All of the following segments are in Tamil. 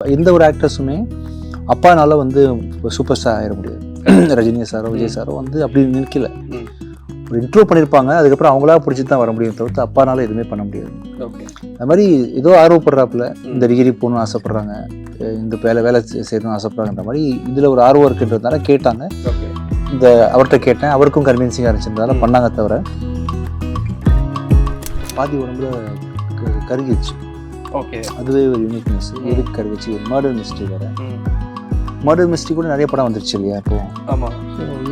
எந்த ஒரு ஆக்டர்ஸுமே அப்பானால வந்து சூப்பர் ஸ்டார் ஆயிட முடியாது. ரஜினி சாரோ விஜய் சாரோ வந்து அப்படி நிற்கல. ஒரு இன்ட்ரோ பண்ணியிருப்பாங்க, அதுக்கப்புறம் அவங்களா பிடிச்சி தான் வர முடியும் தவிர்த்து அப்பானால எதுவுமே பண்ண முடியாது. அது மாதிரி ஏதோ ஆர்வப்படுறாப்புல, இந்த டிகிரி போகணும்னு ஆசைப்பட்றாங்க, இந்த வேலை செய்யணும்னு ஆசைப்படுறாங்கன்ற மாதிரி இதில் ஒரு ஆர்வம் இருக்குன்றதுனால கேட்டாங்க. இந்த அவர்கிட்ட கேட்டேன், அவருக்கும் கன்வின்சிங்காக இருந்துச்சுன்றதால பண்ணாங்க. தவிர பாதி உடம்புல கருகிடுச்சு. ஓகே, அதுவே ஒரு யூனிக்னஸ். எதுக்கு கருகிச்சு? ஒரு மர்டர் மிஸ்ட்ரி வேறு. மர்டர் மிஸ்ட்ரி கூட நிறைய படம் வந்துருச்சு இல்லையா இப்போ? ஆமாம்.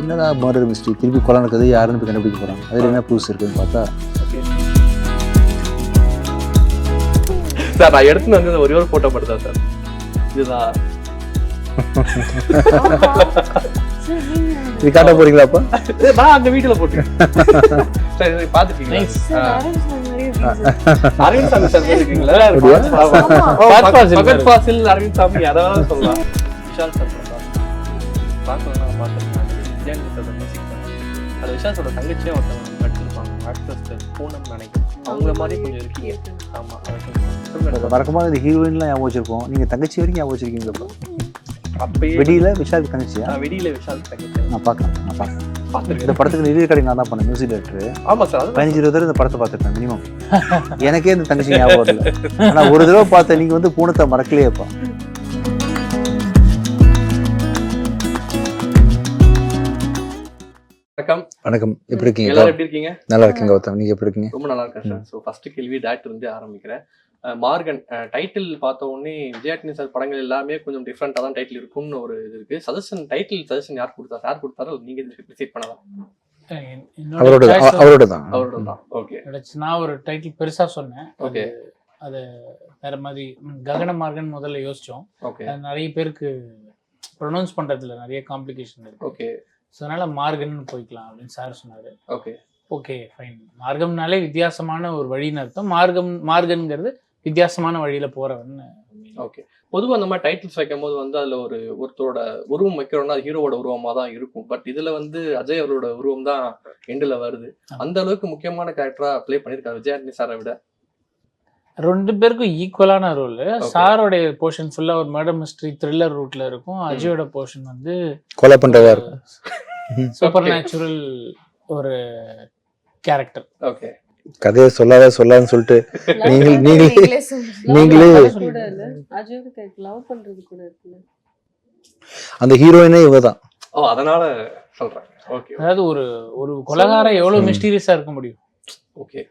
என்னடா மர்டர் மிஸ்ட்ரி, திருப்பி கொலை நடக்குது, யாருன்னு போய் கண்டுபிடிக்க போகிறாங்க, அதில் என்ன புதுசு இருக்குன்னு பார்த்தா சார் நான் எடுத்துன்னு வந்து ஒரே ஒரு ஃபோட்டோ மட்டும் தான் சார். இதுதான் இது காட்ட போறீங்களா? அப்போ நான் அந்த வீட்டில் போட்டேன் சார். இதை பார்த்துட்டீங்களா? அரவிந்த் சாமி சார் இருக்கீங்களா? பகத் ஃபாசில், அரவிந்த் சாமி, அதான் சொல்லலாம். விஷால் சார் பார்க்கலாம் அது விஷால் சாரோட தங்கச்சியே ஒருத்தவங்க நடிச்சிருப்பாங்க, ஆக்ட்ரஸ் பூனம் நினைக்கிறேன். அவங்கள மாதிரி கொஞ்சம் இருக்கீங்க. ஆமாம், மறக்கமாக இந்த ஹீரோயின்லாம் ஞாபகம் வச்சிருக்கோம். நீங்கள் தங்கச்சி வரைக்கும் ஞாபகம் வச்சிருக்கீங்களா? அப்பயே வெடியில விஷால் தங்கச்சியா? வெடியில விஷால் தங்கச்சி நான் பார்க்கலாம். இந்த படத்துக்கு நிதி கடை நான் தான் பண்ணேன், மியூசிக் டைரக்டர். ஆமாம் சார், 15-20 தடவை இந்த படத்தை பார்த்துருக்கேன் மினிமம். எனக்கே இந்த தங்கச்சி ஞாபகம் வரல. ஆனால் ஒரு தடவை பார்த்தேன். நீங்கள் வந்து பூனத்தை மறக்கலையேப்பா. வணக்கம். வணக்கம், எப்படி இருக்கீங்க? எல்லாரும் எப்படி இருக்கீங்க? நல்லா இருக்கீங்க கௌதம், நீங்க எப்படி இருக்கீங்க? ரொம்ப நல்லா இருக்கேன் சார். ஸோ ஃபர்ஸ்ட் கேள்வி டேரக்டர் இருந்து ஆரம்பிக்கிறேன். மார்கன் டைட்டில் பார்த்த உடனே விஜயாட்னி சார் படங்கள் எல்லாமே கொஞ்சம் டிஃப்ரெண்டாக தான் டைட்டில் இருக்கும்னு ஒரு இது இருக்கு. டைட்டில் சஜஷன் யார் கொடுத்தா? சார் கொடுத்தாரா நீங்க டிசைட் பண்ணலாம்? அவரோட தான். ஓகே, நான் ஒரு டைட்டில் பெருசா சொன்னேன். ஓகே, அது வேற மாதிரி ககன மார்கன் முதல்ல யோசிச்சோம். ஓகே, நிறைய பேருக்கு ப்ரொனவுன்ஸ் பண்றதுல நிறைய காம்ப்ளிகேஷன் இருக்கு. ஓகே, ஸோ அதனால மார்கன் போய்க்கலாம் அப்படின்னு சார் சொன்னாரு. Okay, okay fine. மார்க்கம்னாலே வித்தியாசமான ஒரு வழின்னு அர்த்தம். மார்கன்ங்கிறது வித்தியாசமான வழியில போறவன்னு. ஓகே. பொதுவாக அந்த மாதிரி டைட்டில்ஸ் வைக்கும் போது வந்து அதில் ஒருத்தரோட உருவம் வைக்கிறோம்னா அது ஹீரோவோட உருவமாக தான் இருக்கும். பட் இதில் வந்து அஜய் அவரோட உருவம் தான் எண்டில் வருது. அந்த அளவுக்கு முக்கியமான கேரக்டராக ப்ளே பண்ணியிருக்காரு விஜயாட்னி சாரை விட. 2 பேருக்கும் ஈக்குவலான ரோல். சாரோடைய போர்ஷன் ஃபுல்லா ஒரு மர்டர் மிஸ்ட்ரி த்ரில்லர் ரூட்ல இருக்கும். அஜயோட போர்ஷன் வந்து கொலை பண்றதா இருக்கும். சூப்பர் நேச்சுரல் ஒரு கேரக்டர். ஓகே, கதையை சொல்லான்னு சொல்லிட்டு நீங்களே அந்த ஹீரோயினே இவதான். அதனால சொல்றேன். ஓகே, அதாவது ஒரு கொலைகாரம் எவ்வளவு மிஸ்டீரியஸா இருக்க முடியும். ஓகே,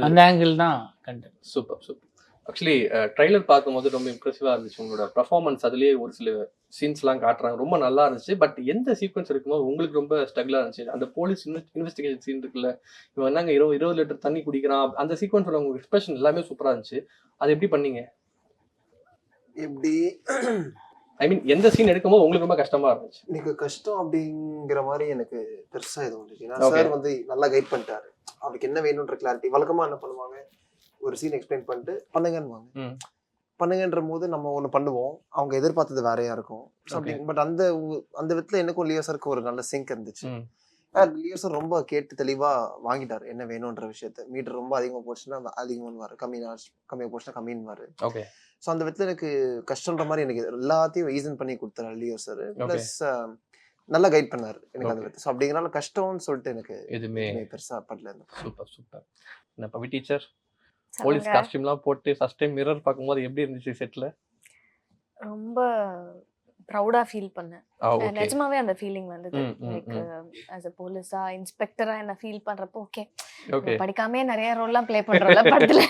அந்த ஆங்கிள் தான் கண்டென்ட். சூப்பர். ஆக்சுவலி ட்ரைலர் பார்க்கும்போது ரொம்ப இம்ப்ரெசிவாக இருந்துச்சு உங்களோட பர்ஃபார்மன்ஸ். அதுலேயே ஒரு சில சீன்ஸ்லாம் காட்டுறாங்க, ரொம்ப நல்லா இருந்துச்சு. பட் எந்த சீக்வன்ஸ் இருக்கும்போது உங்களுக்கு ரொம்ப ஸ்ட்ரகிளாக இருந்துச்சு? அந்த போலீஸ் இன்வெஸ்டிகேஷன் சீன் இருக்குல்ல, இவன் என்னங்க 20 லிட்டர் தண்ணி குடிக்கிறான், அந்த சீக்வன்ஸோட உங்க எக்ஸ்பிரஷன் எல்லாமே சூப்பராக இருந்துச்சு. அது எப்படி பண்ணீங்க? எப்படி ஐ மீன் எந்த சீன் எடுக்கும்போது உங்களுக்கு ரொம்ப கஷ்டமா இருந்துச்சு? எனக்கு கஷ்டம் அப்படிங்கிற மாதிரி எனக்கு பெருசா எதுவும் இருந்துச்சு. ஏன்னா சார் வந்து நல்லா கைட் பண்ணிட்டாரு. அவருக்கு என்ன வேணும்ன்ற கிளாரிட்டி. வழக்கமா என்ன பண்ணுவாங்க, ஒரு சீன் எக்ஸ்பிளைன் பண்ணிட்டு பண்ணுங்கன்ற போது நம்ம ஒண்ணு பண்ணுவோம், அவங்க எதிர்பார்த்தது வேறையா இருக்கும். பட் அந்த விதத்துல எனக்கும் லியோ சாருக்கு ஒரு நல்ல சிங்க் இருந்துச்சு. லியோ சார் ரொம்ப கேட்டு தெளிவா வாங்கிட்டாரு என்ன வேணும்ன்ற விஷயத்த. மீட்டர் ரொம்ப அதிகமா போச்சுன்னா அதிகமானு, கம்மியா போச்சுன்னா கம்மின்னு. ஓகே, ஸோ அந்த விதத்துல எனக்கு கஷ்டம்ன்ற மாதிரி எனக்கு எல்லாத்தையும் ஈசன் பண்ணி கொடுத்தாரு லியோ சார். பிளஸ் நல்லா கைட் பண்ணாரு எனக்கு அந்த விதத்தை. ஸோ அப்படிங்கிறனால கஷ்டம்னு சொல்லிட்டு எனக்கு எதுவுமே பெருசா படல. சூப்பர். என்ன பவி டீச்சர், போலீஸ் காஸ்டியூம்லாம் போட்டு ஃபர்ஸ்ட் டைம் மிரர் பார்க்கும்போது எப்படி இருந்துச்சு செட்ல? ரொம்ப ப்ரௌடா ஃபீல் பண்ணேன். நிஜமாவே அந்த ஃபீலிங் வந்தது. லைக் as a போலீஸா இன்ஸ்பெக்டரா என்ன ஃபீல் பண்றப்போ ஓகே படிக்காமே நிறைய ரோல்லாம் ப்ளே பண்றோம்ல படத்துல,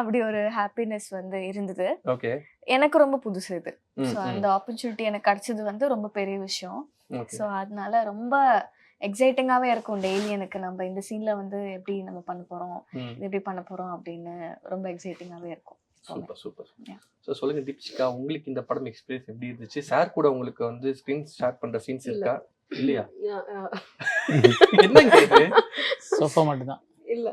அப்படி ஒரு ஹாப்பினஸ் வந்து இருந்தது. ஓகே, எனக்கு ரொம்ப புதுசு இது. ஸோ அந்த ஆப்பர்ச்சுனிட்டி எனக்கு கிடைச்சது வந்து ரொம்ப பெரிய விஷயம். ஸோ அதனால ரொம்ப எக்ஸைட்டிங்காகவே இருக்கும் டெய்லி எனக்கு. நம்ம இந்த சீன்ல வந்து எப்படி நம்ம பண்ண போறோம், எப்படி பண்ண போறோம் அப்படின்னு ரொம்ப எக்ஸைட்டிங்காகவே இருக்கும். சூப்பர். ஸோ சொல்லுங்க தீபிகா, உங்களுக்கு இந்த படம் எக்ஸ்பீரியன்ஸ் எப்படி இருந்துச்சு? சார் கூட உங்களுக்கு வந்து ஸ்கிரீன் ஷேர் பண்ற சீன்ஸ் இருக்கா இல்லையா? என்னங்க இது? சோஃபா மட்டும் தான் இல்ல,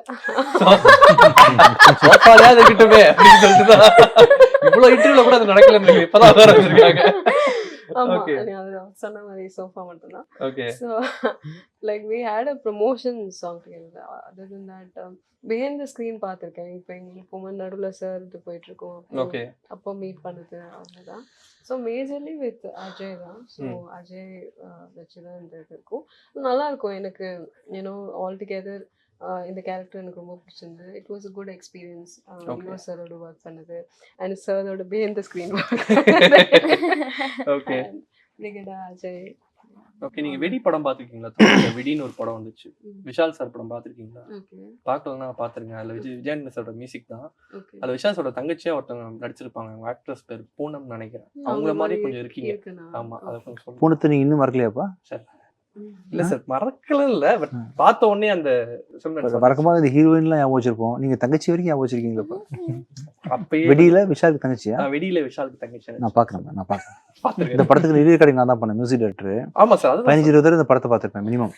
சோஃபாலயா இருக்கட்டுமே அப்படின்னு சொல்லிட்டு தான் இவ்வளவு இன்டர்வியூல கூட அது நடக்கல. இப்பதான் வந்திருக்காங்க. ஆமா Okay. நீ அது சொன்ன மாதிரி சோஃபா மட்டும்தான். Okay So like we had a promotion song together. Other than that, behind the screen பார்த்திருக்கேன். இப்போ எங்களுக்கு நடுவில் சார் இது போயிட்டு இருக்கோம். ஓகே அப்போ மீட் பண்ணது அவ்வளோதான். ஸோ மேஜர்லி வித் அஜய் தான். ஸோ அஜய் வச்சு தான் இந்த இது இருக்கும். நல்லா இருக்கும் எனக்கு. யூனோ ஆல் டுகெதர் இந்த கேரக்டர் எனக்கு ரொம்ப பிடிச்சிருந்து. It was a good experience. இன்னொரு சாரோட ஒர்க் பண்ணது அண்ட் சாரோட behind the screen okay Ajay. Okay நீங்க வெடி படம் பாத்திருக்கீங்களா? தமிழ்ல வெடின்னு ஒரு படம் வந்துச்சு. விஷால் சார் படம் பாத்திருக்கீங்களா? ஓகே பார்க்கலன்னா பாத்துருங்க. அதுல விஜயன் சாரோட மியூசிக் தான். ஓகே அதுல விஷால் சாரோட தங்கச்சியா ஒருத்தவங்க நடிச்சிருப்பாங்க. அவங்க ஆக்ட்ரஸ் பேர் பூனம் நினைக்கிறேன். அவங்கள மாதிரி கொஞ்சம் இருக்கீங்க. இருக்குண்ணா. ஆமா அதை கொஞ்சம் சொல்லுங்க. பூனத்தை நீங்க இன்னும் மறக்கலையாப்பா? இல்ல சார் மறக்கல இல்ல பட் பார்த்த உடனே அந்த மறக்கமா இந்த ஹீரோயின்லாம் ஞாபகம் வச்சிருப்போம். நீங்க தங்கச்சி வரைக்கும் ஞாபகம் வச்சிருக்கீங்களா? அப்பயே வெடியில விஷாலுக்கு தங்கச்சியா? வெடியில விஷாலுக்கு தங்கச்சி நான் பாக்குறேன் இந்த பாத்துருக்கேன். படத்துக்கு ரிவ்யூ கடை நான் தான் பண்ணேன், மியூசிக் டைரக்டர். ஆமா சார் அது 15-20 தடவை இந்த படத்தை பார்த்திருப்பேன் மினிமம்.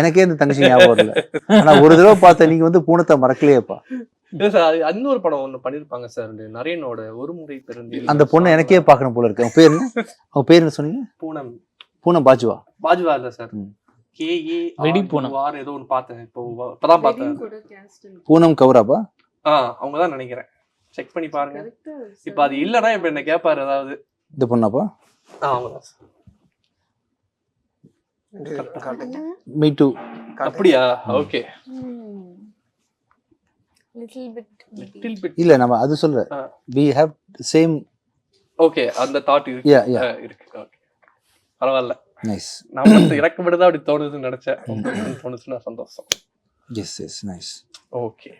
எனக்கே இந்த தங்கச்சி ஞாபகம் வரல. ஆனா ஒரு தடவை பார்த்தேன். நீங்க வந்து பூனத்தை மறக்கலையேப்பா? இல்ல சார் அது இன்னொரு படம் ஒண்ணு பண்ணிருப்பாங்க சார் நரேனோட ஒரு முறை பிறந்து. அந்த பொண்ணை எனக்கே பார்க்கணும் போல இருக்கு. அவங்க பேர் என்ன சொன்னீங்க? பூனம் பூனம் பாஜுவா? பாஜுவா இல்ல சார், வெடி பூனம் ஏதோ ஒன்னு பார்த்தேன். இப்பதான் பார்த்தேன். கூட cast இருக்கு. பூனம் கௌராபா? அவங்கதான் நினைக்கிறேன். செக் பண்ணி பாருங்க. Correct ஆ sir. இப்ப அது இல்லன்னா இப்ப என்ன கேட்பாரு ஏதாவது. இந்த பொண்ணாப்பா? அவங்கதான் சார். Me too. அப்படியா? Okay little bit little bit. இல்ல நம்ம அது சொல்ற we have same. ஓகே அந்த தாட் இருக்கு. Yeah, yeah. இருக்கு. ஓகே பரவாயில்ல. நைஸ். நம்ம இறக்கப்படுதா அப்படி தோணுதுன்னு நினைச்சேன். தோணுச்சுன்னா சந்தோஷம். Yes yes nice. ஓகே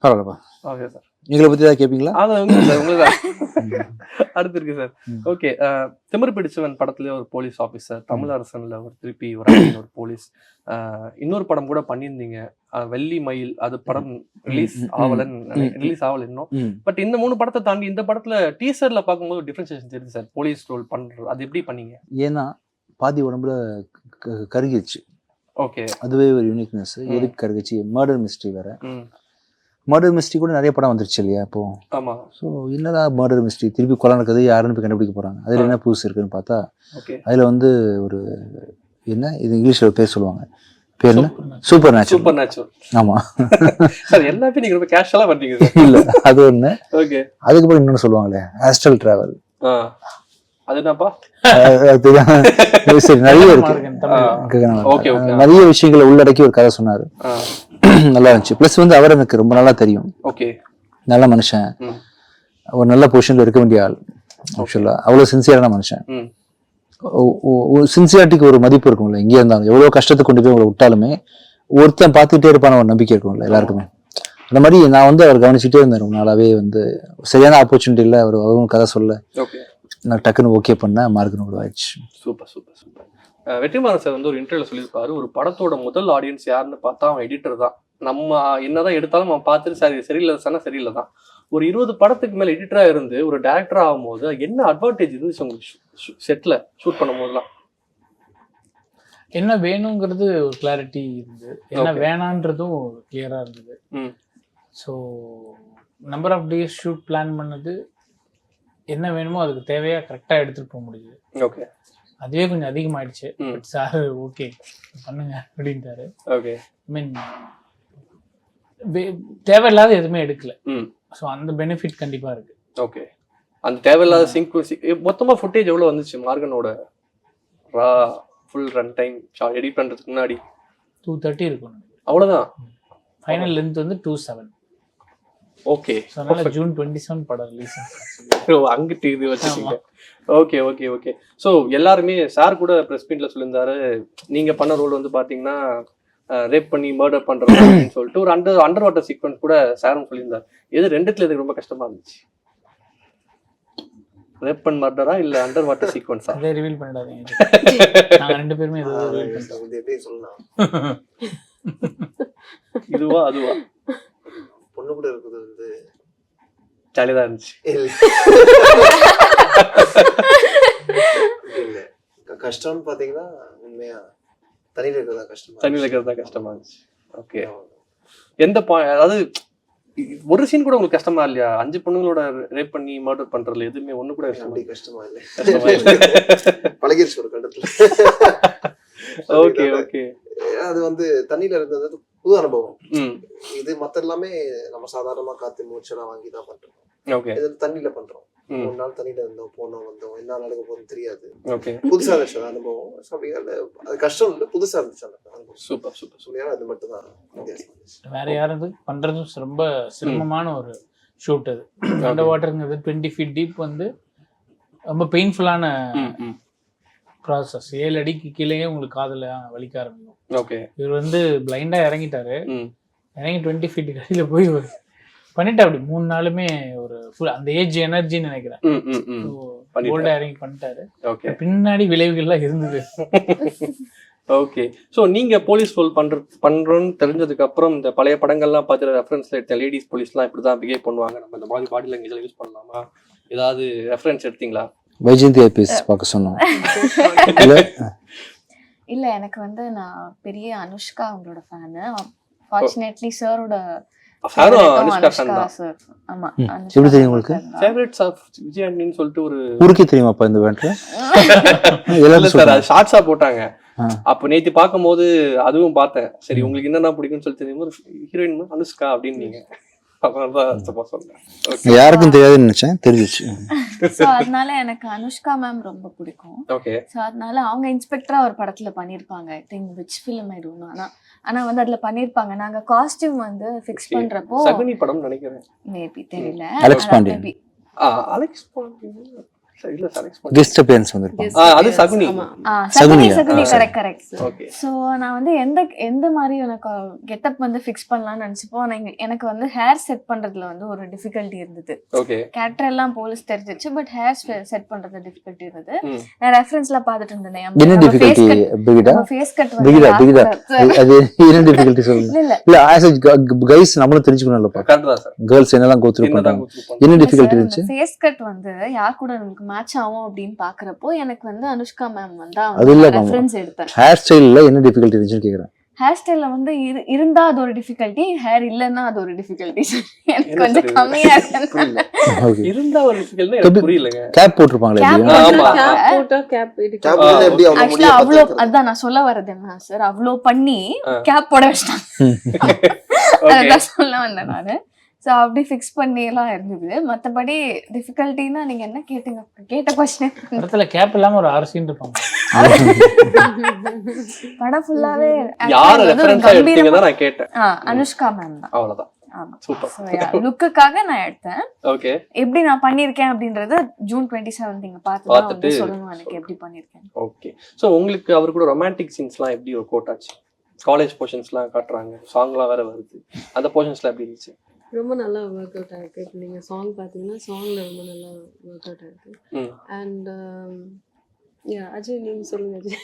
பரவாயில்லப்பா. Okay sir. எங்களை பத்தி ஏதாவது கேட்பீங்களா? அது உங்களுக்கு அடுத்து இருக்கு சார். ஓகே திமிர் பிடிச்சவன் படத்துலயே ஒரு போலீஸ் ஆபீசர், தமிழ் அரசன்ல ஒரு திருப்பி ஒரு போலீஸ், இன்னொரு படம் கூட பண்ணியிருந்தீங்க வெள்ளி மயில். அது படம் ரிலீஸ் ஆகல இன்னும். பட் இந்த 3 படத்தை தாண்டி இந்த படத்துல டீசர்ல பார்க்கும்போது டிஃபரன்சியேஷன் தெரியுது சார். போலீஸ் ரோல் பண்றது அது எப்படி பண்ணீங்க? ஏன்னா பாதி உடம்புல கருகிடுச்சு. ஓகே அதுவே ஒரு யூனிக்னஸ். எதுக்கு கருகிச்சு? மர்டர் மிஸ்ட்ரி வேற. மர்டர் மிஸ்ட்ரி கூட நிறைய படம் வந்துருச்சு இல்லையா இப்போ? ஆமா. ஸோ என்னதான் மர்டர் மிஸ்ட்ரி, திருப்பி கொலை நடக்குது, யாருன்னு போய் கண்டுபிடிக்க போறாங்க. அதுல என்ன புதுசு இருக்குன்னு பார்த்தா அதுல வந்து ஒரு என்ன இது இங்கிலீஷ்ல ஒரு பேர் சொல்லுவாங்க. பேர் என்ன? Super natural. ஆமா சார் எல்லாமே நீங்க ரொம்ப கேஷுவலா பண்றீங்க. இல்ல அது ஒண்ணு. ஓகே அதுக்கப்புறம் இன்னொன்னு சொல்லுவாங்களே ஆஸ்ட்ரல் டிராவல். அதுதான்ப்பா சரி நிறைய இருக்கு. ஓகே ஓகே நிறைய விஷயங்களை உள்ளடக்கி ஒரு கதை சொன்னாரு. நல்லா இருந்துச்சு. பிளஸ் வந்து அவர் எனக்கு ரொம்ப நல்லா தெரியும். ஓகே நல்ல மனுஷன், ஒரு நல்ல பொசிஷன்ல இருக்க வேண்டிய ஆள். ஆக்சுவலா அவ்வளவு சின்சியரான மனுஷன். சின்சியாரிட்டிக்கு ஒரு மதிப்பு இருக்கும்ல. எங்கே இருந்தாலும் எவ்வளவு கஷ்டத்தை கொண்டு போய் உங்களை விட்டாலுமே ஒருத்தன் பார்த்துக்கிட்டே இருப்பான ஒரு நம்பிக்கை இருக்கும்ல எல்லாருக்குமே. அந்த மாதிரி நான் வந்து அவர் கவனிச்சுட்டே இருந்தேன் ரொம்ப நாளாவே. வந்து சரியான ஆப்பர்ச்சுனிட்டி இல்லை அவரும் கதை சொல்ல. நான் டக்குன்னு ஓகே பண்ணேன். மார்க்குன்னு ஆயிடுச்சு. Super super super. Vetrimaaran sir வந்து ஒரு இன்டர்வியூல சொல்லியிருப்பாரு, ஒரு படத்தோட முதல் ஆடியன்ஸ் யாருன்னு பார்த்தா அவன் எடிட்டர் தான். நம்ம என்னதான் எடுத்தாலும் அவன் பார்த்துட்டு சரியில்லை சொன்னா சரியில்லை தான். ஒரு 20 படத்துக்கு மேல எடிட்டரா இருந்து ஒரு டைரக்டர் ஆகும் போது என்ன அட்வான்டேஜ் இருந்துச்சு உங்களுக்கு செட்ல ஷூட் பண்ணும் போதுலாம்? என்ன வேணுங்கிறது ஒரு கிளாரிட்டி இருந்தது, என்ன வேணான்றதும் கிளியரா இருந்தது. So number of days shoot plan பண்ணது, என்ன வேணுமோ அதுக்கு தேவையா கரெக்டா எடுத்துட்டு போக முடியுது. ஓகே அதுவே கொஞ்சம் அதிகமாயிடுச்சு. பட் சார் ஓகே பண்ணுங்க அப்படின்ட்டாரு. ஓகே ஐ மீன் தேவையில்லாத எதுவுமே எடுக்கல. ஸோ அந்த பெனிஃபிட் கண்டிப்பா இருக்கு. ஓகே அந்த தேவையில்லாத மொத்தமா ஃபுட்டேஜ் எவ்வளவு வந்துச்சு மார்கனோட ரா ஃபுல் ரன் டைம் எடிட் பண்றதுக்கு முன்னாடி? 230 இருக்கும். அவ்வளவுதான். ஃபைனல் லென்த் வந்து 27. ஓகே அதனால ஜூன் 27 படம் ரிலீஸ். அங்கிட்டு இது வச்சுக்கீங்க. Okay okay okay. ஸோ எல்லாருமே சார் கூட ப்ரெஸ் மீட்ல சொல்லியிருந்தாரு, நீங்க பண்ண ரோல் வந்து பாத்தீங்கன்னா ரேப் பண்ணி மர்டர் பண்றது அப்படின்னு சொல்லிட்டு ஒரு அண்டர் வாட்டர் சீக்வன்ஸ் கூட சாரும் சொல்லியிருந்தாரு. எது ரெண்டுத்துல எதுக்கு ரொம்ப கஷ்டமா இருந்துச்சு? ரேப் அண்ட் மர்டரா இல்ல அண்டர் வாட்டர் சீக்வன்ஸா? அதை ரிவீல் பண்ணிடாதீங்க. நாங்க ரெண்டு பேருமே இது ரிவீல் பண்ணிட்டோம். இது எப்படி சொல்லலாம்? இதுவா அதுவா? பொண்ணு கூட இருக்குது வந்து ஜாலியா தான் இருந்துச்சு. இல்ல கஷ்டம்னு பாத்தீங்கன்னா உண்மையா தண்ணியில இருக்கிறதா கஷ்டமா தண்ணியில இருக்கிறதா கஷ்டமா இருந்துச்சு. ஓகே எந்த அதாவது ஒரு சீன் கூட உங்களுக்கு கஷ்டமா இல்லையா? 5 பொண்ணுங்களோட ரேப் பண்ணி மர்டர் பண்றதுல எதுவுமே ஒண்ணு கூட அப்படி கஷ்டமா இல்லை, கஷ்டமா இல்லை. பழகிருச்சு ஒரு கட்டத்துல. Okay okay. அது வந்து தண்ணியில இருந்தது புது அனுபவம். ம் இது மத்த எல்லாமே நம்ம சாதாரணமா காத்து மூச்செல்லாம் வாங்கி தான் பண்றோம். ஓகே. இது தண்ணியில பண்றோம். ம் 3 நாள் தண்ணியில இருந்தோம், போனோம் வந்தோம், என்ன நடக்க போகுதுன்னு தெரியாது. ஓகே. புதுசா இருந்துச்சு அந்த அனுபவம். So அப்படிங்கிறதுல அது கஷ்டம் இல்லை, புதுசா இருந்துச்சு அந்த அனுபவம். Super super. சொல்லியா அது மட்டும் தான் வித்தியாசம் இருந்துச்சு. வேற யாரும் பண்றதும் ரொம்ப சிரமமான ஒரு ஷூட் அது. அண்டர் வாட்டருங்கிறது 20 feet டீப் வந்து ரொம்ப பெயின்ஃபுல்லான ப்ராசஸ். 7 அடிக்கு கீழேயே உங்களுக்கு காதுல வலிக்க ஆரம்பிக்கும். ஓகே. இவர் வந்து பிளைண்டா இறங்கிட்டாரு. ம் இறங்கி 20 feet கடையில போய் பண்ணிட்டு அப்படி 3 நாளுமே ஒரு ஃபுல் அந்த ஏஜ் எனர்ஜின்னு நினைக்கிறேன். ம் ம் ம் போல்டா இறங்கி பண்ணிட்டாரு. ஓகே. பின்னாடி விளைவுகள்லாம் இருந்தது. ஓகே. ஸோ நீங்க போலீஸ் ரோல் பண்றோம்னு தெரிஞ்சதுக்கு அப்புறம் இந்த பழைய படங்கள்லாம் பார்த்து ரெஃபரன்ஸ்ல எடுத்த லேடிஸ் போலீஸ்லாம் இப்படிதான் பிஹேவ் பண்ணுவாங்க, நம்ம இந்த மாதிரி பாடி லாங்குவேஜ் யூஸ் பண்ணலாமா, ஏதாவது ரெஃபரன்ஸ் எடுத்தீங்களா? வைஜெயந்தி ஐபிஎஸ் பார்க்க சொன்னோம். இல்ல எனக்கு வந்து நான் பெரிய அனுஷ்கா அவங்களோட ஃபேனு. ஃபார்ச்சுனேட்லி சாரோட சாரும் அனுஷ்கா ஃபேன் தான். சார். ஆமா, எப்படி தெரியும் உங்களுக்கு? ஃபேவரட்ஸ் ஆஃப் விஜய் ஆண்டனின்னு சொல்லிட்டு ஒரு ஊருக்கே தெரியுமாப்பா இந்த பேண்ட்ல? இல்ல சார், அது ஷார்ட்ஸா போட்டாங்க. அப்ப நேத்து பார்க்கும்போது அதுவும் பார்த்தேன். சரி உங்களுக்கு என்னென்ன பிடிக்கும்னு சொல்லி தெரியும், ஹீரோயின் அனுஷ்கா அப்படின்னு நீங்க யாருக்கும் தெரியாதுன்னு நினைச்சேன், தெரிஞ்சிச்சு. சோ அதனால எனக்கு அனுஷ்கா மேம் ரொம்ப பிடிக்கும். ஓகே. சோ அதனால அவங்க இன்ஸ்பெக்டரா ஒரு படத்துல பண்ணிருப்பாங்க. I think which film I don't know. ஆனா வந்து அதுல பண்ணிருப்பாங்க. நாங்க காஸ்டியூம் வந்து ஃபிக்ஸ் பண்றப்போ சகுனி படம் நினைக்கிறேன், மேபி தெரியல. அலெக்ஸ் பாண்டியன். அலெக்ஸ் பாண்டியன் இல்ல அலெக்ஸ் பாண்டியன் கெஸ்ட் அப்பியரன்ஸ் வந்திருப்பாங்க. அது Saguni. Saguni correct. Okay. So நான் வந்து எந்த மாதிரி எனக்கு கெட்டப் வந்து ஃபிக்ஸ் பண்ணலாம்னு நினைச்சப்போ எனக்கு வந்து ஹேர் செட் பண்றதுல வந்து ஒரு டிஃபிகல்ட்டி இருந்தது. ஓகே. கேரக்டர் எல்லாம் போலீஸ் தெரிஞ்சிச்சு, பட் ஹேர் செட் பண்றது டிஃபிகல்ட்டி இருந்தது. நான் ரெஃபரன்ஸ்ல பாத்துட்டு இருந்தேன். என்ன டிஃபிகல்ட்டி பிகிடா? ஃபேஸ் கட் பிகிடா வந்து அது என்ன டிஃபிகல்ட்டி சொல்லுங்க. இல்ல ஆஸ் எ கைஸ் நம்மளும் தெரிஞ்சுக்கணும்லப்பா. கரெக்ட்டா சார். கேர்ள்ஸ் என்னலாம் கோ த்ரூ பண்றாங்க, என்ன டிஃபிகல்ட்டி இருந்துச்சு? ஃபேஸ் கட் வந்து யார் கூட நமக்கு மேட்ச் ஆகும் அப்படின்னு பாக்குறப்போ எனக்கு வந்து அனுஷ்கா மேம் வந்தா அது இல்ல ரெஃபரன்ஸ் எடுத்தேன். ஹேர் ஸ்டைல்ல என்ன டிஃபிகல்ட்டி இருந்துச்சுன்னு கேக்குறேன். ஹேர் ஸ்டைல்ல வந்து இருந்தா அது ஒரு டிஃபிகல்ட்டி, ஹேர் இல்லன்னா அது ஒரு டிஃபிகல்ட்டி. எனக்கு கொஞ்சம் கம்மியா இருக்கு. ஓகே. இருந்தா ஒரு டிஃபிகல்ட்னா எனக்கு புரியலங்க. கேப் போட்டுருப்பாங்களே Cap இல்லையா? ஆமா. கேப் போட்டா கேப் இருக்கு. கேப்ல எப்படி அவங்க ஆக்சுவலா முடிய அவ்வளோ பார்த்து அதான் நான் சொல்ல வர்றது என்ன சார், அவ்வளோ பண்ணி கேப் போட வச்சிட்டாங்க. ஓகே. அதான் சொல்ல வந்தேன் நானு. ஸோ அப்படி ஃபிக்ஸ் பண்ணி எல்லாம் இருந்தது. மற்றபடி டிஃபிகல்ட்டின்னா நீங்க என்ன கேட்டீங்க? கேட்ட கொஸ்டின் இடத்துல கேப் இல்லாம ஒரு 6 சீன் இருப்பாங்க. படம் ஃபுல்லாவே யார ரெஃபரன்ஸா எடுத்தீங்கன்னு நான் கேட்டேன். அனுஷ்கா மேம் தான். அவ்வளவுதான். ஆமா, சூப்பர். லுக்குக்காக நான் எடுத்தேன். ஓகே. எப்படி நான் பண்ணிருக்கேன் அப்படின்றது ஜூன் 27 நீங்க பார்த்துட்டு சொல்லணும் எனக்கு எப்படி பண்ணிருக்கேன். ஓகே. சோ உங்களுக்கு அவர் கூட ரொமான்டிக் சீன்ஸ்லாம் எப்படி ஒரு கோட் ஆச்சு? காலேஜ் போர்ஷன்ஸ்லாம் காட்டுறாங்க, சாங்லாம் வேற வருது, அந்த போர்ஷன்ஸ்லாம் எப்படி இருந்துச்சு? ரொம்ப நல்லா ஒர்க் அவுட் ஆயிருக்கு. இப்போ நீங்கள் சாங் பார்த்தீங்கன்னா சாங்ல ரொம்ப நல்லா ஒர்க் அவுட் ஆயிருக்கு. அண்ட் அஜய் நீங்க சொல்லுங்க அஜய்.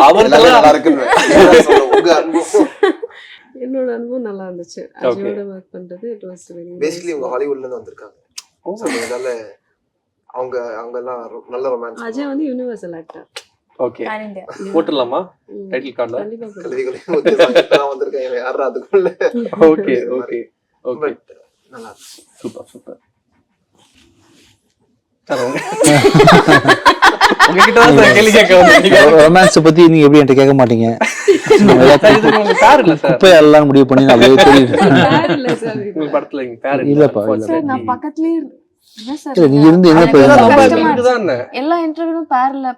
அவர்தான் நல்லா இருக்குன்னு உங்க அனுபவம். என்னோட அனுபவம் நல்லா இருந்துச்சு. அஜயோட ஒர்க் பண்றது இட் வாஸ் வெரி பேசிக்கலி அவங்க ஹாலிவுட்ல இருந்து வந்திருக்காங்க. அதனால அவங்க எல்லாம் நல்ல ரொமான்ஸ். அஜய் வந்து யுனிவர்சல் ஆக்டர். ஓகே. போட்டுடலாமா டைட்டில் கார்டுல? கண்டிப்பா கல்விகள் வந்திருக்காங்க யாரா அதுக்குள்ள. Okay okay okay. நல்லா சூப்பர் சூப்பர். உங்ககிட்ட தான் சார் கேள்வி கேட்க வந்தீங்க. ரொமான்ஸ் பத்தி நீங்க எப்படி என்கிட்ட கேட்க மாட்டீங்க? உங்க பேர் இல்ல சார். இப்ப எல்லாம் முடிவு பண்ணி நான் அப்படியே தெரியும். இல்ல சார் உங்க படத்துல எங்க பேர் இல்லப்பா சார் நான் பக்கத்துலயே என்ன சார் இல்ல, நீ இருந்து என்ன எனக்கு பிரயோஜனம்? ரொம்ப ரொம்ப கஷ்டமா இதுதான் இருந்துச்சு. என்ன? எல்லா இன்டர்வியூவும்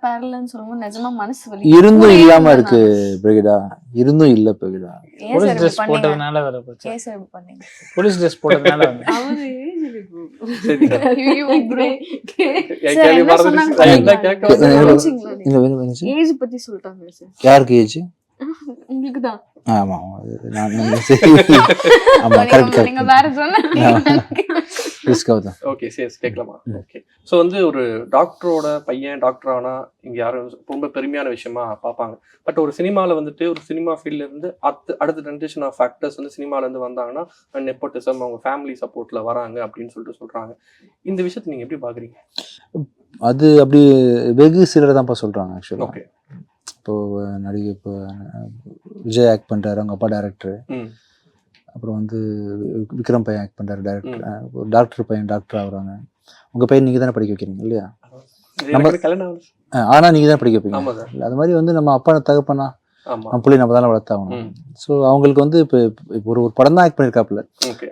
பேரலன்னு சொல்லும்போது நிஜமா மனசு வலி. இருந்தும் இல்லாம இருக்கு பிரகிடா, இருந்தும் இல்ல பிரகிடா. ஏன் போலீஸ் சார் ட்ரெஸ் இப்படி பண்ணீங்க? போட்டதுனால வேற பிரச்சனை. ஏன் சார் இப்படி பண்ணீங்க? போலீஸ் ட்ரெஸ் போட்டதுனால வந்து அவரு ஏஜ் bro. சரி. ஐயோ bro. என் சார், கேள்வி என்ன மறந்துடுச்சு. சொன்னாங்க நான் என்ன தெரியுமா? கேட்க வந்தேன்? கவனிச்சீங்களா நீங்க? இல்ல வேணும் வேணும். ஏஜ் பத்தி சொல்லிட்டாங்க சார். யாருக்கு ஏஜ்? உங்களுக்கு தான். ஆமா நான் சரி. ஆமா கரெக்ட் நீங்க கரெக்ட். வேற சொன்னீங்க. ரிஸ்காவுதான். ஓகே சரி கேட்கலாமா? ஓகே. ஸோ வந்து ஒரு டாக்டரோட பையன் டாக்டர் ஆனா இங்க யாரும் ரொம்ப பெருமையான விஷயமா பார்ப்பாங்க. பட் ஒரு சினிமாவில் வந்துட்டு ஒரு சினிமா ஃபீல்ட்ல இருந்து அடுத்த ஜென்ரேஷன் ஆஃப் ஃபேக்டர்ஸ் வந்து சினிமால இருந்து வந்தாங்கன்னா நெப்போட்டிசம், அவங்க ஃபேமிலி சப்போர்ட்ல வராங்க அப்படின்னு சொல்லிட்டு சொல்றாங்க. இந்த விஷயத்தை நீங்க எப்படி பாக்குறீங்க? அது அப்படி வெகு சிலர் தான்ப்பா சொல்றாங்க ஆக்சுவலா. ஓகே. இப்போ நடிகை இப்போ விஜய் ஆக்ட் பண்றாரு, அவங்க அப்பா டைரக்டர். அப்புறம் வந்து விக்ரம் பையன் ஆக்ட் பண்ணுறாரு டேரக்டர், ஒரு டாக்டர் பையன் டாக்டர் ஆகுறாங்க. உங்கள் பையன் நீங்கள் தானே படிக்க வைக்கிறீங்க இல்லையா? ஆனால் நீங்கள் தான் படிக்க வைப்பீங்க. அது மாதிரி வந்து நம்ம அப்பா தகப்பனா நம்ம பிள்ளை நம்ம தானே வளர்த்தாகணும். ஸோ அவங்களுக்கு வந்து இப்போ ஒரு படம் தான் ஆக்ட் பண்ணியிருக்காப்புல,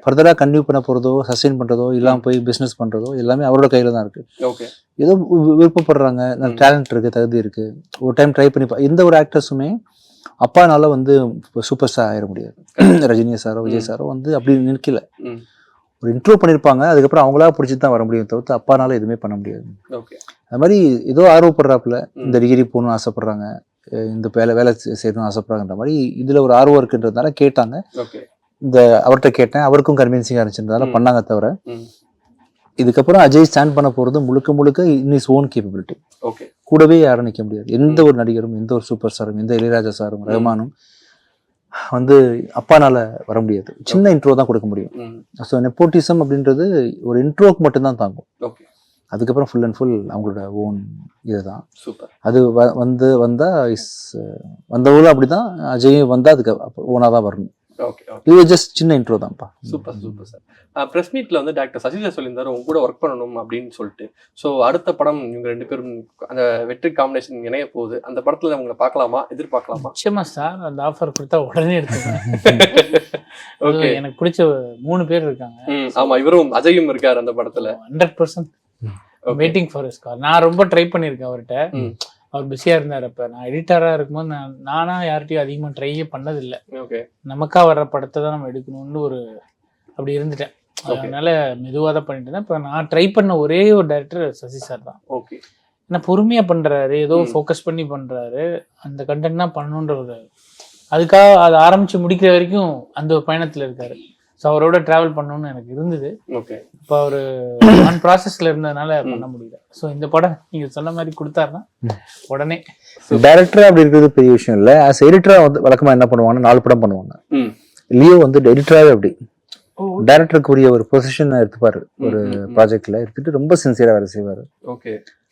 ஃபர்தராக கண்டினியூ பண்ண போகிறதோ சஸ்டெயின் பண்ணுறதோ இல்லாமல் போய் பிஸ்னஸ் பண்ணுறதோ எல்லாமே அவரோட கையில் தான் இருக்குது. ஏதோ விருப்பப்படுறாங்க, டேலண்ட் இருக்குது, தகுதி இருக்குது, ஒரு டைம் ட்ரை பண்ணி எந்த ஒரு ஆக்டர்ஸுமே அப்பானால வந்து சூப்பர் ஸ்டார் ஆயிட முடியாது. ரஜினி சாரோ விஜய் சாரோ வந்து அப்படி நிற்கல. ஒரு இன்ட்ரோ பண்ணியிருப்பாங்க, அதுக்கப்புறம் அவங்களா பிடிச்சிட்டு தான் வர முடியும் தவிர்த்து அப்பானால எதுவுமே பண்ண முடியாது. அது மாதிரி ஏதோ ஆர்வப்படுறாப்புல, இந்த டிகிரி போகணும்னு ஆசைப்படுறாங்க, இந்த வேலை செய்யணும்னு ஆசைப்படுறாங்கன்ற மாதிரி இதில் ஒரு ஆர்வம் இருக்குன்றதுனால கேட்டாங்க. இந்த அவர்கிட்ட கேட்டேன், அவருக்கும் கன்வின்சிங்காக இருந்துச்சுன்றதால பண்ணாங்க. தவிர இதுக்கப்புறம் அஜய் ஸ்டாண்ட் பண்ண போகிறது முழுக்க இன் இஸ் ஓன் கேப்பபிலிட்டி. கூடவே யாரும் நிற்க முடியாது. எந்த ஒரு நடிகரும், எந்த ஒரு சூப்பர் ஸ்டாரும், எந்த இளையராஜா சாரும் ரஹ்மானும் வந்து அப்பானால வர முடியாது. சின்ன இன்ட்ரோ தான் கொடுக்க முடியும். ஸோ நெப்போட்டிசம் அப்படின்றது ஒரு இன்ட்ரோக்கு மட்டும்தான் தாங்கும். அதுக்கப்புறம் ஃபுல் அண்ட் ஃபுல் அவங்களோட ஓன் இதுதான். அது வந்தவங்களும் அப்படிதான், அஜயும் வந்தால் அதுக்கு ஓனாக தான் வரணும். இது ஜஸ்ட் சின்ன இன்ட்ரோ தான்ப்பா. Super sir. பிரஸ் மீட்ல வந்து டாக்டர் சசி சார் சொல்லியிருந்தாரு உங்க கூட ஒர்க் பண்ணணும் அப்படின்னு சொல்லிட்டு. ஸோ அடுத்த படம் இவங்க 2 பேரும் அந்த வெற்றி காம்பினேஷன் இணைய போகுது. அந்த படத்துல உங்களை பார்க்கலாமா, எதிர்பார்க்கலாமா? நிச்சயமா சார், அந்த ஆஃபர் கொடுத்தா உடனே எடுத்துக்கேன். எனக்கு பிடிச்ச 3 பேர் இருக்காங்க. ஆமா, இவரும் அஜயும் இருக்காரு அந்த படத்துல. 100% வெயிட்டிங் ஃபார் ஹிஸ் கால். நான் ரொம்ப ட்ரை பண்ணியிருக்கேன் அவர்கிட்ட. அவர் பிஸியா இருந்தார். அப்ப நான் எடிட்டரா இருக்கும்போது நானா யார்கிட்டயும் அதிகமா ட்ரையே பண்ணதில்லை. நமக்கா வர்ற படத்தை தான் நம்ம எடுக்கணும்னு ஒரு அப்படி இருந்துட்டேன். அதனால மெதுவாக தான் பண்ணிட்டு இருந்தேன். இப்போ நான் ட்ரை பண்ண ஒரே ஒரு டைரக்டர் சசி சார் தான். ஏன்னா பொறுமையா பண்றாரு, ஏதோ ஃபோக்கஸ் பண்ணி பண்றாரு. அந்த கண்டென்ட் தான் பண்ணணுன்ற ஒரு அதுக்காக அதை ஆரம்பிச்சு முடிக்கிற வரைக்கும் அந்த ஒரு பயணத்துல இருக்காரு. ஸோ அவரோட டிராவல் பண்ணணும்னு எனக்கு இருந்தது. இப்போ அவர் ஆன் ப்ராசஸ்ல இருந்ததுனால பண்ண முடியல. ஸோ இந்த படம் நீங்க சொன்ன மாதிரி கொடுத்தாருன்னா உடனே. டைரக்டரா அப்படி இருக்கிறது பெரிய விஷயம் இல்லை. ஆஸ் எடிட்டரா வந்து வழக்கமா என்ன பண்ணுவாங்கன்னா 4 படம் பண்ணுவாங்க. லியோ வந்து எடிட்டராகவே அப்படி டைரக்டருக்குரிய ஒரு பொசிஷன் எடுத்துப்பாரு. ஒரு ப்ராஜெக்ட்ல எடுத்துட்டு ரொம்ப சின்சியரா வேலை செய்வாரு.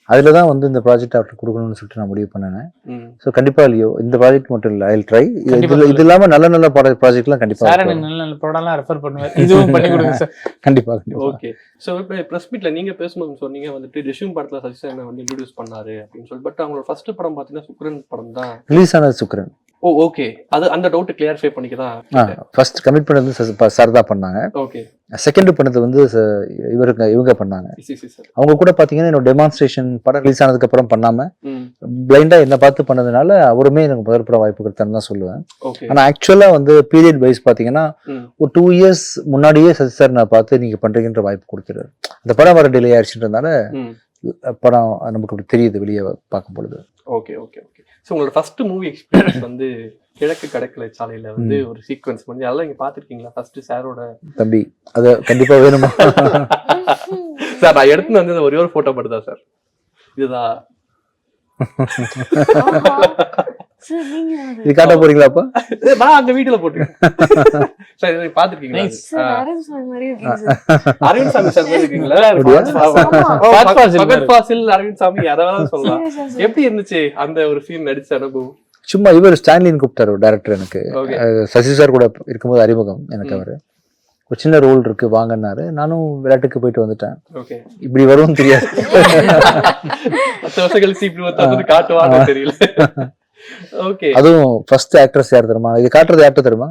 அதுலதான் வந்து இந்த ப்ராஜெக்ட் அவருக்கு கொடுக்கணும்னு சொல்லிட்டு நான் முடிவு பண்ணேன். ஸோ கண்டிப்பா லியோ இந்த ப்ராஜெக்ட் மட்டும் இல்லை, ஐ வில் ட்ரை. இது இல்லாம நல்ல ப்ராஜெக்ட்லாம் கண்டிப்பா நல்ல ப்ராடக்ட்லாம் ரெஃபர் பண்ணுவேன். இதுவும் பண்ணி கொடுங்க சார். கண்டிப்பா. ஓகே. ஸோ இப்போ ப்ரெஸ் மீட்ல நீங்க பேசும்போது சொன்னீங்க வந்துட்டு டிஷ்யூம் படத்துல சசி சார் வந்து இன்ட்ரோடியூஸ் பண்ணாரு அப்படின்னு சொல்லி. பட் அவங்களோட ஃபர்ஸ்ட் படம் பார்த்தீங்கன்னா சுக்ரன் படம் தான் ரிலீஸ் ஆனது. சுக்ரன் ஓகே. அது அந்த டவுட் கிளியரிஃபை பண்ணிக்கலாம். ஃபர்ஸ்ட் கமிட் பண்ணது சார் தான் பண்ணாங்க. ஓகே. செகண்ட் பண்ணது வந்து இவங்க பண்ணாங்க. அவங்க கூட பாத்தீங்கன்னா என்னோட டெமான்ஸ்ட்ரேஷன் படம் ரிலீஸ் ஆனதுக்கு அப்புறம் பண்ணாம பிளைண்டா என்ன பார்த்து பண்ணதுனால அவருமே எனக்கு முதல் படம் வாய்ப்பு கொடுத்தாருன்னு தான் சொல்லுவேன். ஆனா ஆக்சுவலா வந்து பீரியட் வைஸ் பாத்தீங்கன்னா ஒரு 2 years முன்னாடியே சசி சார் நான் பார்த்து நீங்க பண்றீங்கன்ற வாய்ப்பு கொடுத்துரு. அந்த படம் வர டிலே ஆயிடுச்சுன்றதுனால படம் நமக்கு அப்படி தெரியுது வெளியே பார்க்கும் பொழுது. ஓகே. ஸோ உங்களோட ஃபர்ஸ்ட் மூவி எக்ஸ்பீரியன்ஸ் வந்து கிழக்கு கடற்கரை சாலையில வந்து ஒரு சீக்வன்ஸ் பண்ணி அதெல்லாம் நீங்க பாத்துருக்கீங்களா? ஃபர்ஸ்ட் சாரோட தம்பி அது கண்டிப்பா வேணுமா சார்? நான் எடுத்து வந்து ஒரே ஒரு போட்டோ மட்டும் தான் சார். இதுதான் இது காட்ட போறீங்களா? அப்ப நான் அங்க வீட்டுல போட்டுருக்கேன். பாத்துருக்கீங்களா? அரவிந்த் சாமி சார் இருக்கீங்களா? அரவிந்த் சாமி யாராவது சொல்லலாம். எப்படி இருந்துச்சு அந்த ஒரு சீன் நடிச்ச அனுபவம்? சும்மா இவர் ஸ்டான்லின் கூப்பிட்டாரு டைரக்டர். எனக்கு சசி சார் கூட இருக்கும்போது அறிமுகம் எனக்கு. அவரு ஒரு சின்ன ரோல் இருக்கு வாங்கன்னாரு. நானும் விளையாட்டுக்கு போயிட்டு வந்துட்டேன். இப்படி வரும்னு தெரியாது. 10 வருஷம் கழிச்சு இப்படி காட்டுவாங்க தெரியல. ஓகே. அதுவும் ஃபர்ஸ்ட் ஆக்ட்ரஸ் யார் தெரியுமா? இது காட்டுறது யார்கிட்ட தெரியுமா?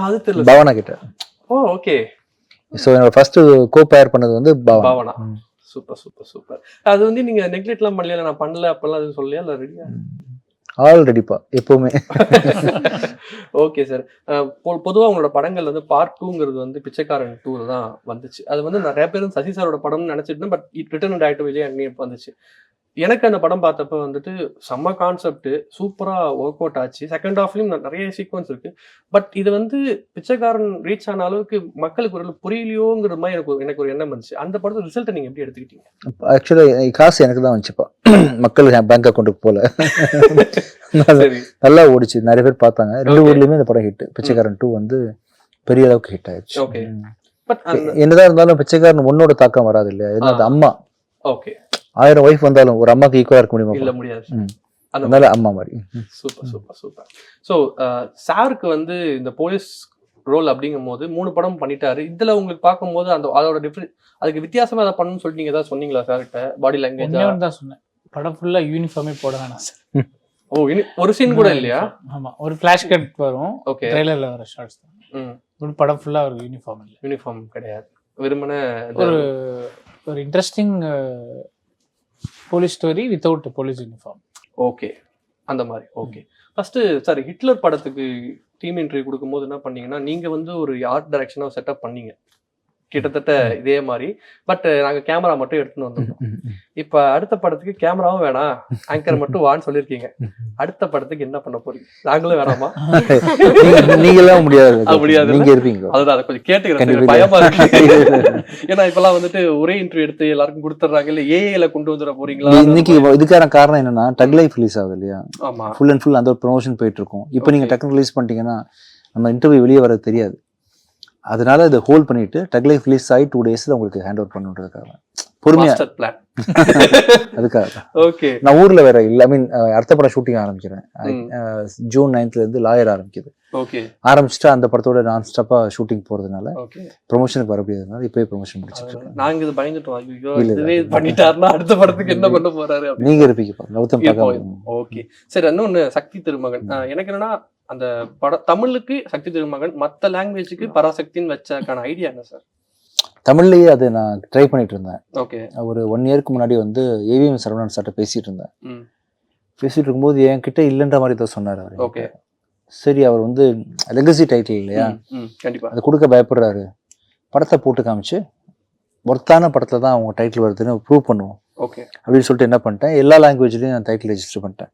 அது தெரியல. பவனா கிட்ட. ஓகே. சோ என்னோட ஃபர்ஸ்ட் கோ-பயர் பண்ணது வந்து பவனா. சூப்பர். அது வந்து நீங்க நெக்லெக்ட்லாம் பண்ணல, நான் பண்ணல அப்பெல்லாம் அது சொல்லலையா? இல்ல ரெடியா? ஆல்ரெடிப்பா எப்பவுமே. Okay sir. பொதுவாக உங்களோட படங்கள் வந்து பார்ட் 2ங்கிறது வந்து பிச்சைக்காரன் 2 தான் வந்துச்சு. அது வந்து நிறைய பேரும் சசி சாரோட படம்னு நினைச்சிட்டு, பட் ரிட்டர்ன் டைரக்டர் விஜய் அண்ணி வந்துச்சு. எனக்கு அந்த படம் பார்த்தப்ப வந்துட்டு செம்ம கான்செப்ட், சூப்பரா ஒர்க் அவுட் ஆச்சு. செகண்ட் ஹாஃப்லயும் நிறைய சீக்வன்ஸ் இருக்கு. பட் இது வந்து பிச்சைக்காரன் ரீச் ஆன அளவுக்கு மக்களுக்கு ஒரு புரியலையோங்கிற மாதிரி எனக்கு ஒரு எண்ணம் வந்துச்சு. அந்த படத்தோட ரிசல்ட்டை நீங்க எப்படி எடுத்துக்கிட்டீங்க? ஆக்சுவலா காசு எனக்கு தான் வந்துச்சுப்பா, மக்கள் பேங்க் அக்கௌண்ட்டுக்கு போல. நல்லா ஓடிச்சு, நிறைய பேர் பார்த்தாங்க. 2 ஊர்லயுமே இந்த படம் ஹிட். பிச்சைக்காரன் 2 வந்து பெரிய அளவுக்கு ஹிட் ஆயிடுச்சு. என்னதான் இருந்தாலும் பிச்சைக்காரன் 1 தாக்கம் வராது இல்லையா? ஏன்னா அது அம்மா. ஓகே. 1000 ஒய்ஃப் வந்தாலும் ஒரு அம்மாக்கு ஈக்குவலா இருக்க முடியுமா? இல்ல, முடியாது. அதனால அம்மா மாதிரி. சூப்பர். ஸோ சாருக்கு வந்து இந்த போலீஸ் ரோல் அப்படிங்கும் போது 3 படம் பண்ணிட்டாரு. இதுல உங்களுக்கு பார்க்கும்போது அதோட டிஃபரன்ஸ், அதுக்கு வித்தியாசமா அதை பண்ணணும்னு சொல்லிட்டு நீங்க ஏதாவது சொன்னீங்களா சார்கிட்ட? பாடி லாங்குவேஜ் தான் சொன்னேன், படம் ஃபுல்லா யூனிஃபார்மே போட வேணாம் சார். ஓ, ஒரு சீன் கூட இல்லையா? ஆமா, ஒரு ஃபிளாஷ் கட் வரும், ஓகே, ட்ரெய்லர்ல வர ஷார்ட்ஸ் தான். ஒரு படம் ஃபுல்லா ஒரு யூனிஃபார்ம் இல்லை, யூனிஃபார்ம் கிடையாது, வெறுமனே ஒரு interesting police story without police uniform. Okay, அந்த மாதிரி. ஓகே, ஃபர்ஸ்ட் சார் ஹிட்லர் படத்துக்கு டீம் இன்டர்வியூ கொடுக்கும்போது என்ன பண்ணீங்கன்னா, நீங்க வந்து ஒரு ஆர்ட் டைரக்ஷனாக செட்டப் பண்ணீங்க கிட்டத்தட்ட இதே மாதிரி. பட் நாங்க கேமரா மட்டும் எடுத்துன்னு வந்திருந்தோம். இப்ப அடுத்த படத்துக்கு கேமராவும் வேணாம், ஆங்கர் மட்டும் வான்னு சொல்லியிருக்கீங்க. அடுத்த படத்துக்கு என்ன பண்ண போறீங்க? நாங்களும் வேணாமா? நீங்களாம் முடியாது, முடியாது, நீங்க இருப்பீங்க. அதுதான் அதை கொஞ்சம் கேட்டுக்கிறேன், பயமா இருக்கு. ஏன்னா இப்பெல்லாம் வந்துட்டு ஒரே இன்டர்வியூ எடுத்து எல்லாருக்கும் கொடுத்துட்றாங்க, இல்ல ஏஐல கொண்டு வந்துட போறீங்களா? இன்னைக்கு இதுக்கான காரணம் என்னன்னா, டக் லைஃப் ரிலீஸ் ஆகுது இல்லையா? ஆமா, ஃபுல் அண்ட் ஃபுல் அந்த ஒரு ப்ரொமோஷன் போயிட்டு இருக்கும். இப்போ நீங்க டக்கு ரிலீஸ் பண்ணிட்டீங்கன்னா நம்ம இன்டர்வியூ வெளியே வர தெரியாது. அதனால இதை ஹோல்ட் பண்ணிட்டு டக் லைஃப் ரிலீஸ் ஆகி 2 days உங்களுக்கு ஹேண்ட் ஓவர் பண்ணுறதுக்காக பொறுமையா பிளான். அதுக்காக ஓகே, நான் ஊர்ல வேற இல்லை. ஐ மீன் அடுத்த படம் ஷூட்டிங் ஆரம்பிக்கிறேன். June 9th இருந்து லாயர் ஆரம்பிக்குது. ஓகே, ஆரம்பிச்சுட்டா அந்த படத்தோட நான் ஸ்டாப்பா ஷூட்டிங் போறதுனால ஓகே, ப்ரொமோஷனுக்கு வர முடியாதனால இப்போயே ப்ரொமோஷன் முடிச்சிட்டு இருக்கேன். நாங்க இது பயந்துட்டோம், ஐயோ இதுவே பண்ணிட்டாருன்னா அடுத்த படத்துக்கு என்ன பண்ண போறாரு. நீங்க இருப்பீங்க கௌதம். ஓகே, சரி, இன்னொன்னு சக்தி திருமகன். எனக்கு என்னன்னா, அந்த படம் தமிழுக்கு சக்தி திருமகன், மற்ற லாங்குவேஜுக்கு பராசக்தின்னு வச்சக்கான ஐடியா என்ன சார்? தமிழ்லயே அதை நான் ட்ரை பண்ணிட்டு இருந்தேன். ஓகே, ஒரு 1 yearக்கு முன்னாடி வந்து ஏவிஎம் சரவணன் சார்ட்ட பேசிட்டு இருந்தேன். பேசிட்டு இருக்கும்போது என்கிட்ட இல்லைன்ற மாதிரி தான் சொன்னார் அவர். ஓகே, சரி, அவர் வந்து லெகசி டைட்டில் இல்லையா, கண்டிப்பா அதை கொடுக்க பயப்படுறாரு, படத்தை போட்டு காமிச்சு ஒர்த்தான படத்துல தான் அவங்க டைட்டில் வருதுன்னு ப்ரூவ் பண்ணுவோம் ஓகே அப்படின்னு சொல்லிட்டு என்ன பண்ணிட்டேன், எல்லா லாங்குவேஜ்லையும் நான் டைட்டில் ரெஜிஸ்டர் பண்ணிட்டேன்.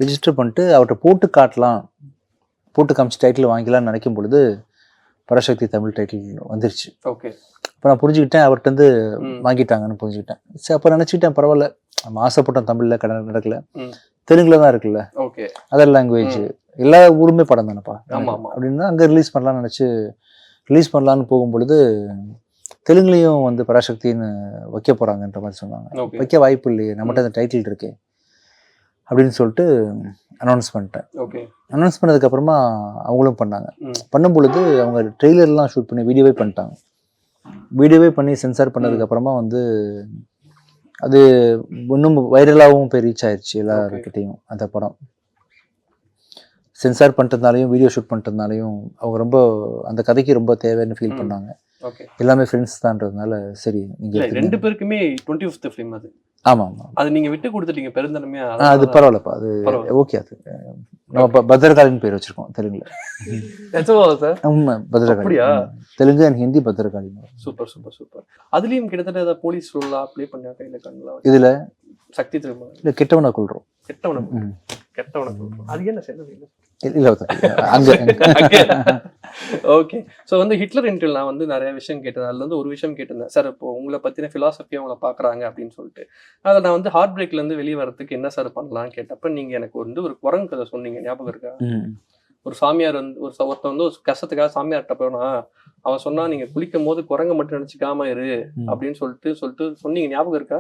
ரெஜிஸ்டர் பண்ணிட்டு அவர்கிட்ட போட்டு காட்டலாம், போட்டு காமிச்சு டைட்டில் வாங்கிக்கலாம்னு நினைக்கும் பொழுது பராசக்தி தமிழ் டைட்டில் வந்துருச்சு. ஓகே, இப்போ நான் புரிஞ்சுக்கிட்டேன், அவர்கிட்ட இருந்து வாங்கிட்டாங்கன்னு புரிஞ்சுக்கிட்டேன். சரி, அப்போ நினச்சிக்கிட்டேன் பரவாயில்ல, நம்ம ஆசைப்பட்டோம் தமிழில் நடக்கல, தெலுங்குல தான் இருக்குல்ல, ஓகே, அதர் லாங்குவேஜ் எல்லா ஊருமே படம் தானேப்பா அப்படின்னு அங்கே ரிலீஸ் பண்ணலாம்னு நினச்சி ரிலீஸ் பண்ணலான்னு போகும்பொழுது தெலுங்குலேயும் வந்து பராசக்தின்னு வைக்க போகிறாங்கன்ற மாதிரி சொன்னாங்க. வைக்க வாய்ப்பு இல்லையே, நம்மகிட்ட அந்த டைட்டில் இருக்கே அப்படின்னு சொல்லிட்டு அனௌன்ஸ் பண்ணிட்டேன். ஓகே, அனௌன்ஸ் பண்ணதுக்கப்புறமா அவங்களும் பண்ணாங்க. பண்ணும் பொழுது அவங்க ட்ரெய்லர்லாம் ஷூட் பண்ணி வீடியோவே பண்ணிட்டாங்க. வீடியோவே பண்ணி சென்சார் பண்ணதுக்கப்புறமா வந்து அது இன்னும் வைரலாகவும் போய் ரீச் ஆயிடுச்சு எல்லாருக்கிட்டையும். அந்த படம் சென்சார் பண்ணிட்டதுனாலையும் வீடியோ ஷூட் பண்ணிட்டதுனாலையும் அவங்க ரொம்ப அந்த கதைக்கு ரொம்ப தேவைன்னு ஃபீல் பண்ணாங்க. எல்லாமே ஃப்ரெண்ட்ஸ் தான்றதுனால சரி நீங்க 2 பேருக்குமே 25th ஃபிலிம் அது. ஆமா ஆமா, அது நீங்க விட்டு கொடுத்துட்டீங்க பெருந்தன்மையா. அது பரவாயில்லப்பா, அது ஓகே. அது நம்ம பத்ரகாளின்னு பேர் வச்சிருக்கோம் தெலுங்குல. சார் ஆமா, Bhadrakali Telugu and Hindi Bhadrakali. Super super super. அதுலயும் கிட்டத்தட்ட ஏதாவது போலீஸ் ரோலா ப்ளே பண்ணா கையில கண்ணல இதுல சக்தி திருமகன் இல்ல கெட்டவனை கொல்றோம். கெட்டவனை அது என்ன செய்யறது இல்ல அங்க. ஓகே, ஸோ வந்து ஹிட்லர் இன்டர்வியூ நான் வந்து நிறைய விஷயம் கேட்டேன். அதுல வந்து ஒரு விஷயம் கேட்டிருந்தேன் சார், இப்போ உங்களை பத்தின பிலாசபி அவங்கள பாக்குறாங்க அப்படின்னு சொல்லிட்டு. அதில் நான் வந்து ஹார்ட் பிரேக்ல இருந்து வெளியே வரதுக்கு என்ன சார் பண்ணலாம்னு கேட்டப்ப நீங்க எனக்கு வந்து ஒரு குரங்கு கதை சொன்னீங்க, ஞாபகம் இருக்கா? ஒரு சாமியார் வந்து ஒருத்தன் வந்து ஒரு கஷ்டத்துக்காக சாமியார்கிட்ட போனா அவன் சொன்னா நீங்க குளிக்கும் போது குரங்க மட்டும் நினைச்சுக்காம இரு அப்படின்னு சொல்லிட்டு சொன்னீங்க, ஞாபகம் இருக்கா?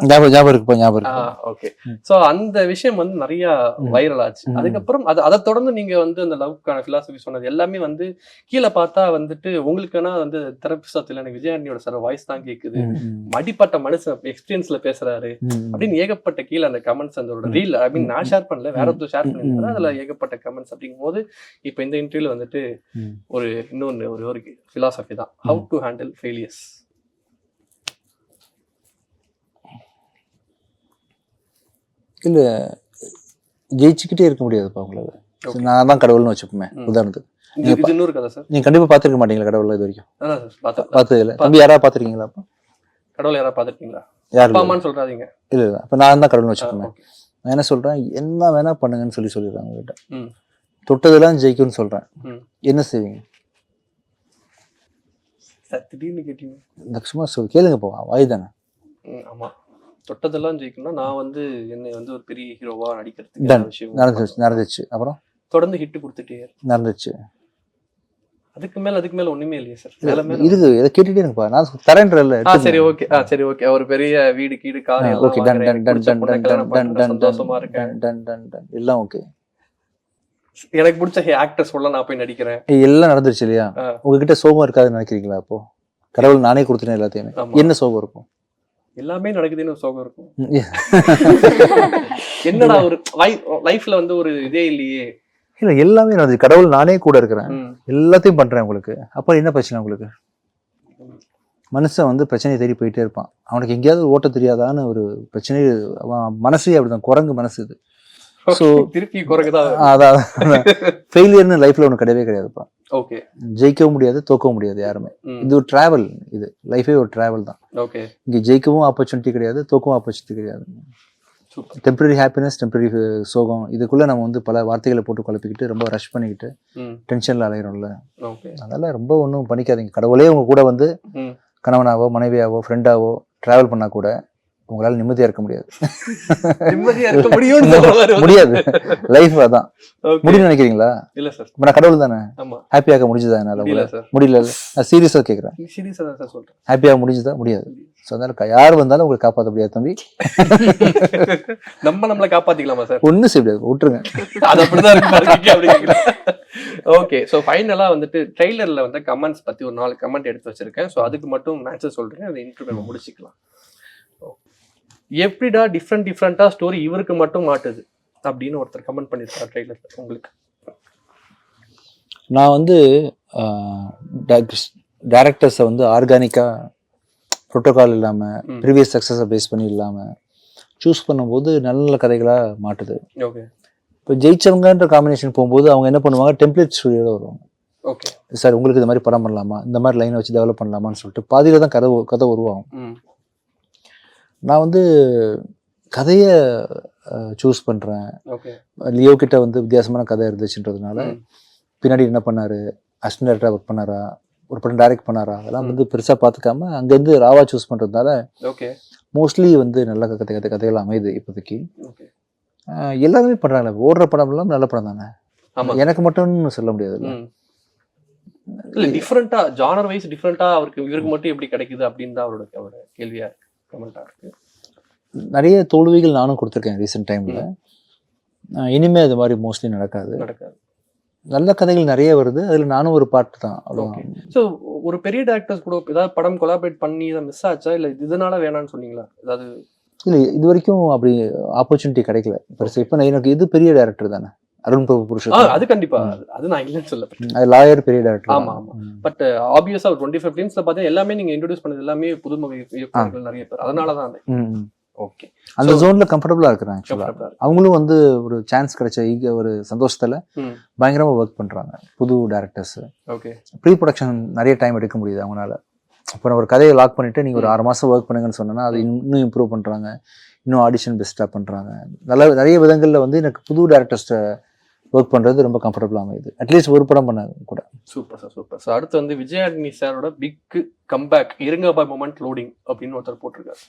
ஞாபகம். ஓகே, சோ அந்த விஷயம் வந்து நிறைய வைரல் ஆச்சு. அதுக்கப்புறம் அதை தொடர்ந்து நீங்க வந்து அந்த லவ்க்கான பிலாசபி சொன்னது எல்லாமே வந்து கீழே பார்த்தா வந்துட்டு உங்களுக்குன்னா வந்து தெரபிஸ்டத்துல எனக்கு விஜயாண்டியோட சார் வாய்ஸ் தான் கேக்குது, அடிப்பட்ட மனுஷன் எக்ஸ்பீரியன்ஸ்ல பேசுறாரு அப்படின்னு ஏகப்பட்ட கீழே அந்த கமெண்ட்ஸ் அந்த ரீல் ஐ மீன் நான் ஷேர் பண்ணல, வேற ஒருத்தர் ஷேர் பண்ணிருந்தாரு, அதுல ஏகப்பட்ட கமெண்ட்ஸ். அப்படிங்கும் போது இப்ப இந்த இன்டர்வியூல வந்துட்டு இன்னொன்னு ஒரு பிலாசபி தான், how to handle failures. இல்ல ஜெயிச்சுக்கிட்டே இருக்க முடியாதுப்பா உங்களால. நான் தான் கடவுள்னு வச்சுப்போமே உதாரணத்துக்கு. இன்னொரு கதை சார், நீங்க கண்டிப்பா பாத்துருக்க மாட்டீங்களா கடவுள் இது வரைக்கும்? பார்த்தது இல்ல. தம்பி யாராவது பாத்துருக்கீங்களா? கடவுள் யாராவது பாத்துருக்கீங்களா? யாரு அம்மான்னு சொல்றாதீங்க. இல்ல இல்ல, அப்ப நான் தான் கடவுள்னு வச்சுப்போமே. நான் என்ன சொல்றேன், என்ன வேணா பண்ணுங்கன்னு சொல்லிடுறாங்க உங்ககிட்ட. தொட்டதெல்லாம் ஜெயிக்கும்னு சொல்றேன், என்ன செய்வீங்க? திடீர்னு கேட்டீங்க, சும்மா கேளுங்க போவா வாய் தானே. ஆமா, தொட்டதெல்லாம் ஜெயிக்கணும்னா நான் வந்து என்னை வந்து ஒரு பெரிய ஹீரோவா நடிக்கிறதுக்கு நடந்துச்சு. அப்புறம் தொடர்ந்து ஹிட் கொடுத்துட்டே நடந்துச்சு. அதுக்கு மேல ஒண்ணுமே இல்லையா சார்? இருக்கு, இதை கேட்டுட்டே இருப்பா, நான் தரேன்றல. சரி ஓகே, சரி ஓகே, ஒரு பெரிய வீடு கீடு car okay, done done done done done done done done சந்தோஷமா இருக்கேன், டன் டன் டன் எல்லாம் ஓகே. எனக்கு பிடிச்ச ஆக்டர்ஸ் உள்ள நான் போய் நடிக்கிறேன். எல்லாம் நடந்துருச்சு இல்லையா? உங்ககிட்ட சோகம் இருக்காதுன்னு நினைக்கிறீங்களா? அப்போ கடவுள் நானே கொடுத்துட்டேன் எல்லாத்தையுமே, என்ன சோகம் இருக்கும்? எல்லாமே நடக்குதுன்னு ஒரு சோகம் இருக்கும். என்னடா ஒரு லைஃப்ல வந்து ஒரு இதே இல்லையே. இல்ல எல்லாமே நடந்துச்சு, கடவுள் நானே கூட இருக்கிறேன், எல்லாத்தையும் பண்றேன் உங்களுக்கு. அப்ப என்ன பிரச்சனை உங்களுக்கு? மனுஷன் வந்து பிரச்சனையை தேடி போயிட்டே இருப்பான். அவனுக்கு எங்கேயாவது ஓட்ட தெரியாதான்னு ஒரு பிரச்சனை. அவன் மனசே அப்படிதான், குரங்கு மனசு இது. ஸோ திருப்பி குறைக்குதான். அதான் ஃபெயிலியர்னு லைஃப்ல ஒன்று கிடையவே கிடையாதுப்பா. ஓகே, ஜெயிக்கவும் முடியாது, தோக்கவும் முடியாது யாருமே. இது ஒரு டிராவல், இது லைஃபே ஒரு டிராவல் தான். ஓகே, இங்க ஜெயிக்கவும் ஆப்பர்ச்சுனிட்டி கிடையாது, தோக்கவும் ஆப்பர்ச்சுனிட்டி கிடையாது. டெம்பரரி ஹாப்பினஸ், டெம்பரரி சோகம், இதுக்குள்ள நம்ம வந்து பல வார்த்தைகளை போட்டு குழப்பிக்கிட்டு ரொம்ப ரஷ் பண்ணிக்கிட்டு டென்ஷன்ல அலையிறோம்ல. அதனால ரொம்ப ஒன்றும் பண்ணிக்காதீங்க. கடவுளே உங்க கூட வந்து கணவனாவோ மனைவியாவோ ஃப்ரெண்டாவோ டிராவல் பண்ணா கூட உங்களால நிம்மதியா இருக்க முடியாது. முடியாது. லைஃப் அதான். முடியும் நினைக்கிறீங்களா? இல்ல சார், நான் கடவுள் தானே. ஹாப்பியாக முடிஞ்சுதா? என்னால முடியல. நான் சீரியஸா கேட்கறேன். ஹாப்பியாக முடிஞ்சுதா? முடியாது. அதனால யார் வந்தாலும் உங்களுக்கு காப்பாற்ற முடியாது தம்பி. நம்மள காப்பாத்திக்கலாமா சார்? ஒன்னும் செய்ய முடியாது, விட்டுருங்க. அது அப்படிதான். ஓகே, ஸோ ஃபைனலா வந்துட்டு ட்ரெய்லர்ல வந்து கமெண்ட்ஸ் பத்தி ஒரு 4 கமெண்ட் எடுத்து வச்சிருக்கேன். ஸோ அதுக்கு மட்டும் மேட்சஸ் சொல்றேன், அந்த இன்டர்வியூ முடிச்சுக்கலாம். எப்படிடா டிஃப்ரெண்டா ஸ்டோரி இவருக்கு மட்டும் மாட்டுது அப்படின்னு ஒருத்தர் கமெண்ட் பண்ணிருக்காரு ட்ரெய்லர்ல. உங்களுக்கு நான் வந்து டைரக்டர்ஸை வந்து ஆர்கானிக்கா ப்ரோட்டோகால் இல்லாமல் ப்ரீவியஸ் சக்ஸஸை பேஸ் பண்ணி இல்லாமல் சூஸ் பண்ணும்போது நல்ல நல்ல கதைகளாக மாட்டுது. ஓகே, இப்போ ஜெயிச்சவங்கன்ற காம்பினேஷன் போகும்போது அவங்க என்ன பண்ணுவாங்க, டெம்ப்ளேட் ஸ்டுடியோவில் வருவாங்க. ஓகே சார் உங்களுக்கு இந்த மாதிரி படம் பண்ணலாமா, இந்த மாதிரி லைனை வச்சு டெவலப் பண்ணலாமான்னு சொல்லிட்டு பாதியில் தான் கதை உருவாகும். நான் வந்து கதையை சூஸ் பண்ணுறேன். லியோ கிட்ட வந்து வித்தியாசமான கதை இருந்துச்சுன்றதுனால பின்னாடி என்ன பண்ணாரு, அசிஸ்டன்ட் டைரக்டராக ஒர்க் பண்ணாரா, ஒரு படம் டைரக்ட் பண்ணாரா, அதெல்லாம் வந்து பெருசாக பார்த்துக்காம அங்கேருந்து ராவா சூஸ் பண்ணுறதுனால மோஸ்ட்லி வந்து நல்ல கதைகள் அமையுது இப்போதைக்கு. எல்லாருமே பண்ணுறாங்க, ஓடுற படம் எல்லாம் நல்ல படம் தானே, எனக்கு மட்டும்னு சொல்ல முடியாது. இல்ல டிஃபரெண்டா ஜானர் வைஸ் டிஃபரெண்டா இவருக்கு மட்டும் எப்படி கிடைக்குது அப்படின்னு தான் அவரோட கேள்வியா இருக்கு, கமெண்டா இருக்கு. நிறைய தோல்விகள் நானும் கொடுத்துருக்கேன் ரீசெண்ட் டைம்ல. இனிமே அது மாதிரி மோஸ்ட்லி நடக்காது. நல்ல கதைகள் நிறைய வருது, அதுல நானும் ஒரு பார்ட் தான். ஸோ ஒரு பெரிய டைரக்டர்ஸ் கூட ஏதாவது படம் கொலாபரேட் பண்ணி இதை மிஸ் ஆச்சா, இல்ல இதனால வேணான்னு சொன்னீங்களா? ஏதாவது இல்ல இது வரைக்கும் அப்படி ஆப்பர்ச்சுனிட்டி கிடைக்கல பெருசு. இப்ப எனக்கு இது பெரிய டைரக்டர் தானே, அருண் பிரபு புருஷோத்தம். அது கண்டிப்பா, அது நான் இல்லைன்னு சொல்ல. அது லாயர் பெரிய டைரக்டர். ஆமா ஆமா. பட் ஆப்வியஸா 25 ஃபிலிம்ஸ்ல பார்த்தா எல்லாமே நீங்க இன்ட்ரோடியூஸ் பண்ணது எல்லாமே புதுமுக இயக்குனர்கள் நிறைய பேர், அதனாலதான். ஓகே, அந்த ஜோன்ல கம்ஃபர்டபுளா இருக்கிறாங்க. அவங்களும் வந்து ஒரு சான்ஸ் கிடைச்ச ஒரு சந்தோஷத்துல பயங்கரமா ஒர்க் பண்றாங்க புது டைரக்டர்ஸ். ஓகே, ப்ரீ ப்ரொடக்ஷன் நிறைய டைம் எடுக்க முடியுது அவங்களால. இப்போ நான் ஒரு கதையை லாக் பண்ணிட்டு நீங்க ஒரு 6 மாசம் ஒர்க் பண்ணுங்கன்னு சொன்னா அது இன்னும் இம்ப்ரூவ் பண்றாங்க, இன்னும் ஆடிஷன் பெஸ்டா பண்றாங்க. நிறைய விதங்கள்ல வந்து எனக்கு புது டைரக்டர்ஸ்ட ஒர்க் பண்றது ரொம்ப கம்ஃபர்டபுளா அமையுது. அட்லீஸ்ட் ஒரு படம் பண்ண கூட. Super sir, super. ஸோ அடுத்து வந்து விஜய் ஆண்டனி சாரோட பிக் கம்பேக் இருங்க பாய் மொமெண்ட் லோடிங் அப்படின்னு ஒருத்தர் போட்டிருக்காரு.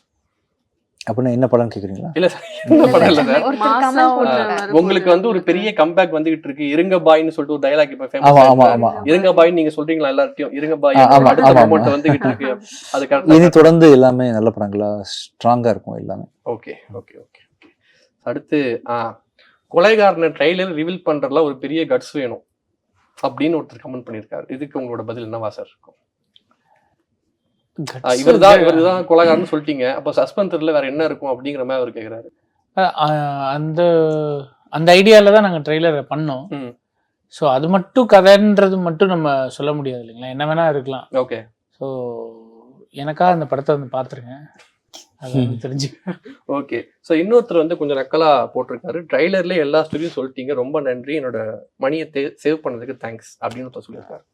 அப்படின்னா என்ன படம் கேக்குறீங்களா? இல்ல சார், என்ன படம் இல்ல சார், உங்களுக்கு வந்து ஒரு பெரிய கம்பேக் வந்துகிட்டு இருக்கு. இருங்க பாய்னு சொல்லிட்டு ஒரு டயலாக் இப்ப ஃபேமஸ். இருங்க பாய் நீங்க சொல்றீங்களா எல்லார்ட்டையும், இருங்க பாய் அடுத்த மொமெண்ட் வந்துகிட்டு இருக்கு. அது கரெக்ட்டா இனி தொடர்ந்து எல்லாமே நல்ல படங்களா ஸ்ட்ராங்கா இருக்கும் எல்லாமே. Okay okay okay. அடுத்து கொலைகாரன ட்ரெய்லர் ரிவீல் பண்றதுல ஒரு பெரிய கட்ஸ் வேணும் அப்படின்னு ஒருத்தர் கமெண்ட் பண்ணிருக்காரு. இதுக்கு உங்களோட பதில் என்னவா சார் இருக்கும்? இவர்தான் கொலைகாரன்னு சொல்லிட்டீங்க, அப்ப சஸ்பென்ஸ்ல வேற என்ன இருக்கும் அப்படிங்கிற மாதிரி அவர் கேக்குறாரு. அந்த ஐடியால தான் நாங்க ட்ரெய்லர் பண்ணோம். ஸோ அது மட்டும் கதைன்றது மட்டும் நம்ம சொல்ல முடியாது இல்லைங்களா, என்ன வேணா இருக்கலாம். ஓகே, ஸோ எனக்கா அந்த படத்தை வந்து பார்த்துருக்கேன், தெரிஞ்சு. ஓகே, ஸோ இன்னொருத்தர் வந்து கொஞ்சம் நக்கலா போட்டிருக்காரு, ட்ரெய்லர்ல எல்லா ஸ்டோரியும் சொல்லிட்டீங்க, ரொம்ப நன்றி, என்னோட மணியை சேவ் பண்ணதுக்கு தேங்க்ஸ் அப்படின்னு சொல்லியிருக்காரு.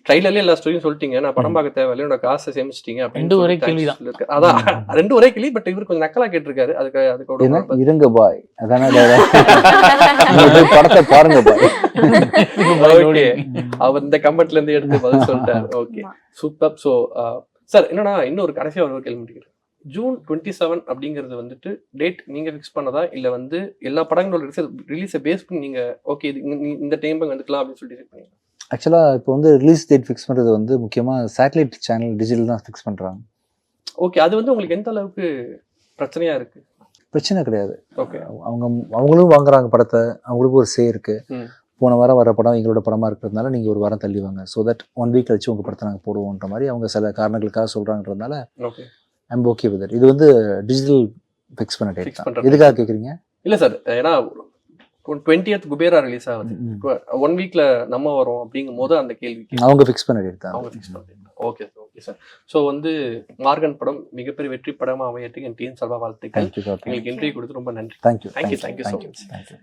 ட்ரெய்லர்ல எல்லா ஸ்டோரியும் சொல்லிட்டீங்க, நான் படம் பார்க்க தேவையில்லை, என்னோட காசை சேமிச்சிட்டீங்க அப்படின்னு ஒரே கேள்வி தான். அதான் ரெண்டு ஒரே கேள்வி. பட் இவர் கொஞ்சம் நக்கலா கேட்டிருக்காரு. அதுக்கு இருங்க பாய் அதானே படத்தை பாருங்க பாய். ஓகே, அவர் இந்த கமெண்ட்ல இருந்து எடுத்து பதில் சொல்லிட்டாரு. Okay, super. ஸோ சார் என்னன்னா இன்னொரு கடைசியா ஒரு கேள்வி முடிக்கிறேன். ஜூன் 27 அப்படிங்கிறது வந்துட்டு டேட் நீங்க ஃபிக்ஸ் பண்ணதா, இல்ல வந்து எல்லா படங்களோட ரிலீஸை பேஸ் பண்ணி நீங்க ஓகே இந்த டைம் வந்துக்கலாம் அப்படின்னு சொல்லிட்டு இருக்கீங்க? ஆக்சுவலாக இப்போ வந்து ரிலீஸ் டேட் ஃபிக்ஸ் பண்ணுறது வந்து முக்கியமாக சேட்டலைட் சேனல் டிஜிட்டல் தான் ஃபிக்ஸ் பண்ணுறாங்க. ஓகே, அது வந்து உங்களுக்கு எந்த அளவுக்கு பிரச்சனையாக இருக்குது? பிரச்சனை கிடையாது. ஓகே. அவங்களும் வாங்குறாங்க படத்தை, அவங்களுக்கும் ஒரு சே இருக்கு. ம். போன வாரம் வர படம் எங்களோட படமாக இருக்கிறதுனால நீங்கள் ஒரு வாரம் தள்ளி வாங்க, ஸோ தட் 1 வீக் கழிச்சு உங்கள் படத்தை நாங்கள் போடுவோன்ற மாதிரி அவங்க சில காரணங்களுக்காக சொல்கிறாங்கன்றதுனால okay. I'm okay with it. இது வந்து டிஜிட்டல் ஃபிக்ஸ் பண்ண டேட் Fix தான். பண்ற எதுக்காக கேட்குறீங்க? இல்ல சார், ஏன்னா 20th குபேரா ரிலீஸ் ஆகுது, 1 வீக்ல நம்ம வரோம் அப்படிங்கும் போது அந்த கேள்வி அவங்க ஃபிக்ஸ் பண்ண டேட் தான். அவங்க ஃபிக்ஸ் பண்ணுறாங்க. Okay sir, okay sir. So வந்து மார்கன் படம் மிகப்பெரிய வெற்றி படமாக அமையறதுக்கு என் டீம் சார்பாக வாழ்த்துக்கள். தேங்க்யூ. எங்களுக்கு இன்டர்வியூ கொடுத்து ரொம்ப நன்றி. Thank you. Thank you so much. Thank you.